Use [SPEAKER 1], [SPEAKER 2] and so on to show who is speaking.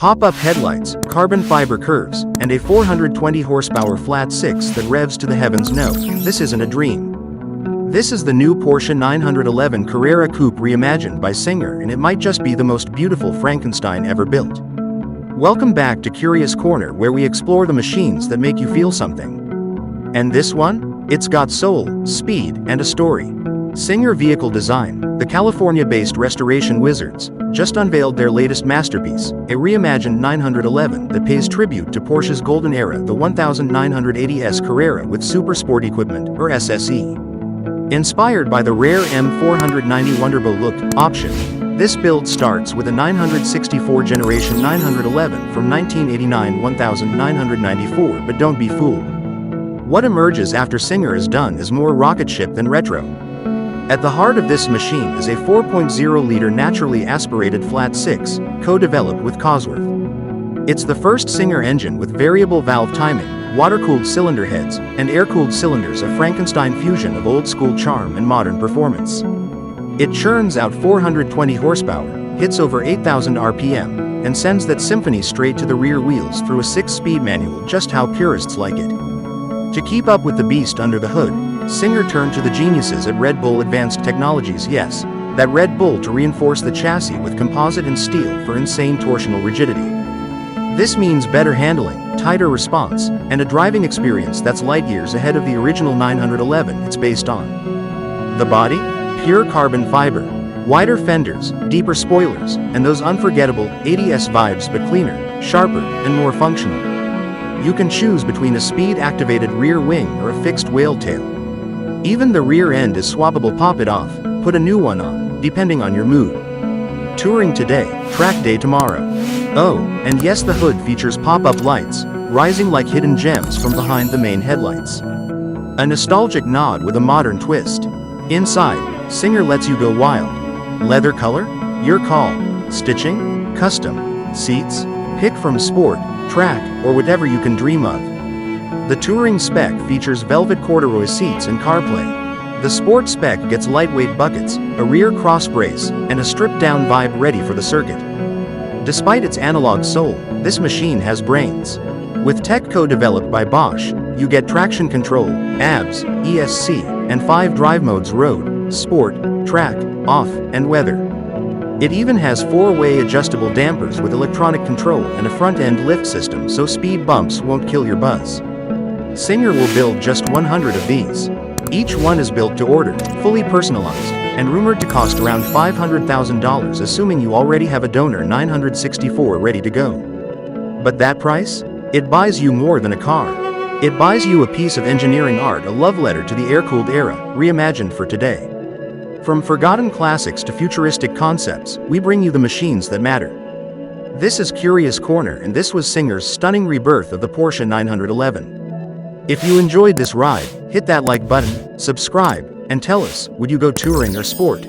[SPEAKER 1] Pop-up headlights, carbon fiber curves, and a 420 horsepower flat six that revs to the heavens. No, this isn't a dream. This is the new Porsche 911 Carrera Coupe Reimagined by Singer, and it might just be the most beautiful Frankenstein ever built. Welcome back to Curious Corner, where we explore the machines that make you feel something. And this one? It's got soul, speed, and a story. Singer Vehicle Design, the California-based restoration wizards, just unveiled their latest masterpiece, a reimagined 911 that pays tribute to Porsche's golden era, the 1980s Carrera with super sport equipment, or SSE. Inspired by the rare M490 Wonderbow look option, this build starts with a 964 generation 911 from 1989-1994, but don't be fooled. What emerges after Singer is done is more rocket ship than retro. At the heart of this machine is a 4.0-liter naturally aspirated flat six, co-developed with Cosworth. It's the first Singer engine with variable valve timing, water-cooled cylinder heads, and air-cooled cylinders, a Frankenstein fusion of old-school charm and modern performance. It churns out 420 horsepower, hits over 8,000 RPM, and sends that symphony straight to the rear wheels through a 6-speed manual, just how purists like it. To keep up with the beast under the hood, Singer turned to the geniuses at Red Bull Advanced Technologies, yes, that Red Bull, to reinforce the chassis with composite and steel for insane torsional rigidity. This means better handling, tighter response, and a driving experience that's light years ahead of the original 911 it's based on. The body? Pure carbon fiber. Wider fenders, deeper spoilers, and those unforgettable 80s vibes, but cleaner, sharper, and more functional. You can choose between a speed-activated rear wing or a fixed whale tail. Even the rear end is swappable. Pop it off, put a new one on, depending on your mood. Touring today, track day tomorrow. Oh, and yes, the hood features pop-up lights, rising like hidden gems from behind the main headlights. A nostalgic nod with a modern twist. Inside, Singer lets you go wild. Leather color? Your call. Stitching? Custom. Seats? Pick from sport, track, or whatever you can dream of. The touring spec features velvet corduroy seats and CarPlay. The sport spec gets lightweight buckets, a rear cross brace, and a stripped-down vibe ready for the circuit. Despite its analog soul, this machine has brains. With tech co-developed by Bosch, you get traction control, ABS, ESC, and 5 drive modes: road, sport, track, off, and weather. It even has 4-way adjustable dampers with electronic control and a front-end lift system, so speed bumps won't kill your buzz. Singer will build just 100 of these. Each one is built to order, fully personalized, and rumored to cost around $500,000, assuming you already have a donor 964 ready to go. But that price? It buys you more than a car. It buys you a piece of engineering art, a love letter to the air-cooled era, reimagined for today. From forgotten classics to futuristic concepts, we bring you the machines that matter. This is Curious Corner, and this was Singer's stunning rebirth of the Porsche 911. If you enjoyed this ride, hit that like button, subscribe, and tell us, would you go touring or sport?